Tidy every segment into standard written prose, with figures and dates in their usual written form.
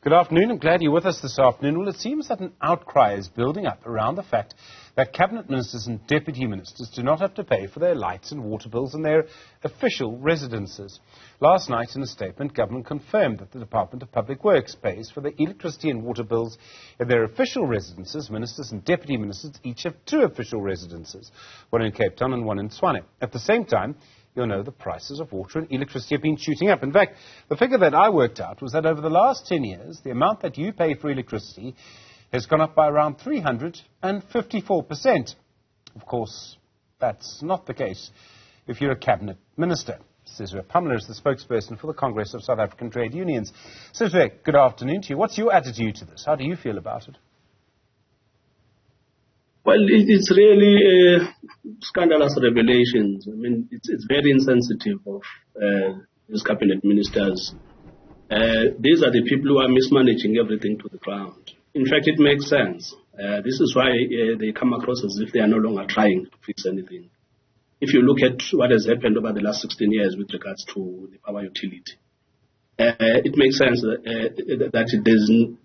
Good afternoon. I'm glad you're with us this afternoon. Well, it seems that an outcry is building up around the fact that cabinet ministers and deputy ministers do not have to pay for their lights and water bills in their official residences. Last night, in a statement, government confirmed that the Department of Public Works pays for the electricity and water bills in their official residences. Ministers and deputy ministers each have two official residences, one in Cape Town and one in Tshwane. At the same time, you'll know the prices of water and electricity have been shooting up. In fact, the figure that I worked out was that over the last 10 years, the amount that you pay for electricity has gone up by around 354%. Of course, that's not the case if you're a cabinet minister. Sizwe Pamla is the spokesperson for the Congress of South African Trade Unions. Sizwe, good afternoon to you. What's your attitude to this? How do you feel about it? Well, it's really scandalous revelations. I mean, it's very insensitive of these cabinet ministers. These are the people who are mismanaging everything to the ground. In fact, it makes sense. This is why they come across as if they are no longer trying to fix anything. If you look at what has happened over the last 16 years with regards to the power utility, it makes sense that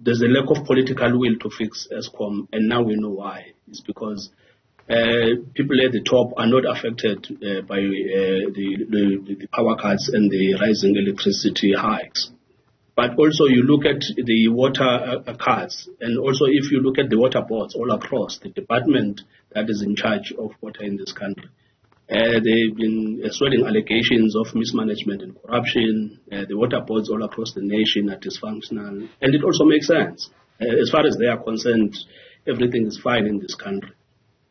there's a lack of political will to fix Eskom, and now we know why. It's because people at the top are not affected by the power cuts and the rising electricity hikes. But also you look at the water cuts, and also if you look at the water boards all across, the department that is in charge of water in this country, they've been swelling allegations of mismanagement and corruption. The water boards all across the nation are dysfunctional. And it also makes sense. As far as they are concerned, everything is fine in this country.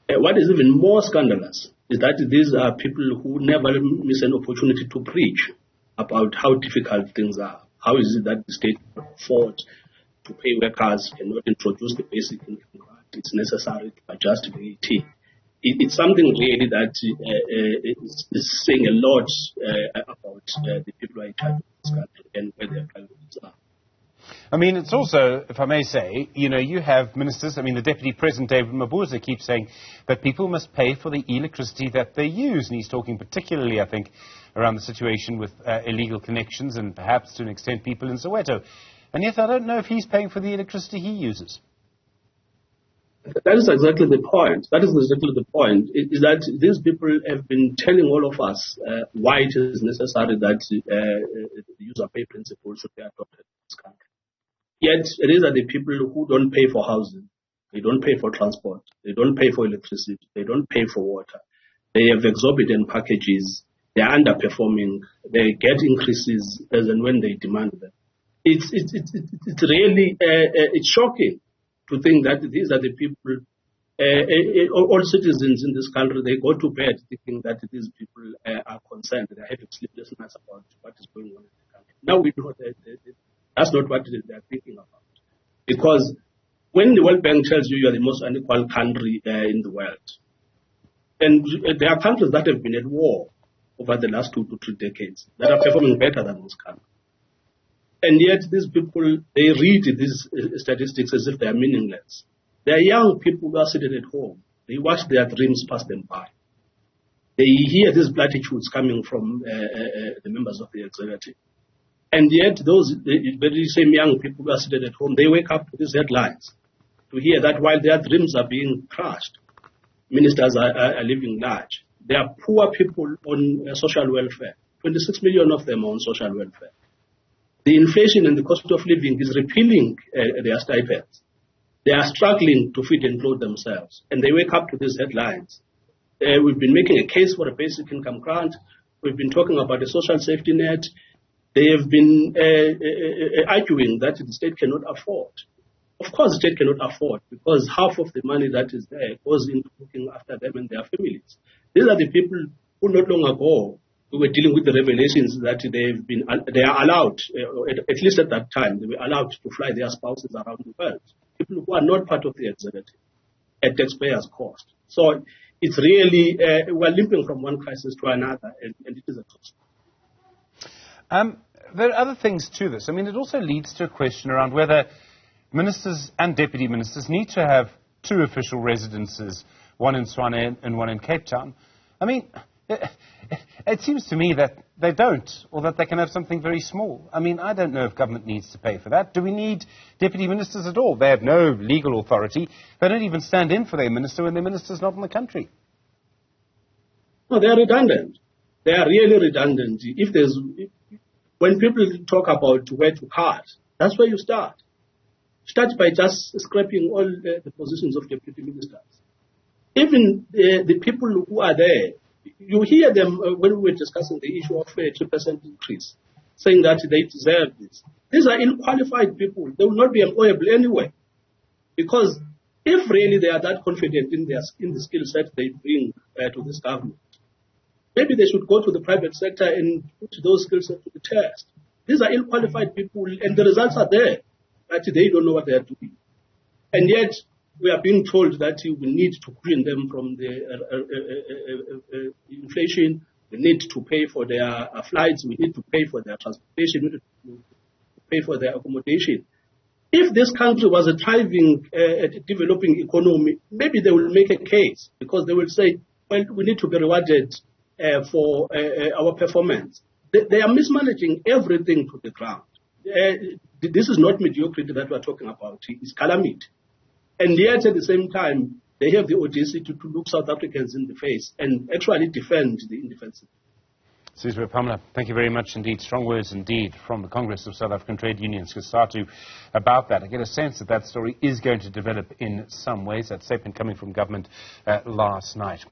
What is even more scandalous is that these are people who never miss an opportunity to preach about how difficult things are. How is it that the state can afford to pay workers, cannot introduce the basic income grant? It's necessary to adjust VAT. It's something really that is saying a lot about the people who are in charge of this country and where their priorities are. I mean, it's also, if I may say, you have ministers, the Deputy President David Mabuza keeps saying that people must pay for the electricity that they use. And he's talking particularly, I think, around the situation with illegal connections and perhaps to an extent people in Soweto. And yet I don't know if he's paying for the electricity he uses. That is exactly the point. Is that these people have been telling all of us why it is necessary that the user pay principle should be adopted in this country. Yet, these are the people who don't pay for housing. They don't pay for transport. They don't pay for electricity. They don't pay for water. They have exorbitant packages. They are underperforming. They get increases as and when they demand them. It's really it's shocking to think that these are the people, all citizens in this country, they go to bed thinking that these people are concerned. They're having sleepless nights about what is going on in the country. Now we know that that's not what they're thinking about. Because when the World Bank tells you are the most unequal country in the world, and there are countries that have been at war over the last 2 to 3 decades that are performing better than this country. And yet these people, they read these statistics as if they are meaningless. They are young people who are sitting at home. They watch their dreams pass them by. They hear these platitudes coming from the members of the executive. And yet those very same young people who are sitting at home, they wake up to these headlines to hear that while their dreams are being crushed, ministers are living large. There are poor people on social welfare. 26 million of them are on social welfare. The inflation and the cost of living is repealing their stipends. They are struggling to feed and clothe themselves. And they wake up to these headlines. We've been making a case for a basic income grant. We've been talking about a social safety net. They have been arguing that the state cannot afford. Of course, the state cannot afford because half of the money that is there goes into looking after them and their families. These are the people who not long ago we were dealing with the revelations that they are allowed, at least at that time, they were allowed to fly their spouses around the world. People who are not part of the executive at taxpayers' cost. So it's really, we're limping from one crisis to another, and it is a cost. There are other things to this. It also leads to a question around whether ministers and deputy ministers need to have two official residences, one in Tshwane and one in Cape Town. It seems to me that they don't, or that they can have something very small. I mean, I don't know if government needs to pay for that. Do we need deputy ministers at all? They have no legal authority. They don't even stand in for their minister when their minister's not in the country. No, they are redundant. They are really redundant. When people talk about where to cut, that's where you start. Start by just scrapping all the positions of deputy ministers. Even the people who are there, you hear them when we were discussing the issue of a 2% increase, saying that they deserve this. These are ill-qualified people. They will not be employable anyway. Because if really they are that confident in the skill set they bring to this government, maybe they should go to the private sector and put those skill sets to the test. These are ill-qualified people, and the results are there, that they don't know what they are doing. And yet, we are being told that we need to green them from the inflation. We need to pay for their flights. We need to pay for their transportation. We need to pay for their accommodation. If this country was a thriving, developing economy, maybe they will make a case, because they will say, well, we need to be rewarded for our performance. They are mismanaging everything to the ground. This is not mediocrity that we are talking about. It's calamity. And yet, at the same time, they have the audacity to look South Africans in the face and actually defend the indefensible. Sizwe Pamla, thank you very much indeed. Strong words indeed from the Congress of South African Trade Unions, COSATU, about that. I get a sense that that story is going to develop in some ways. That statement coming from government last night.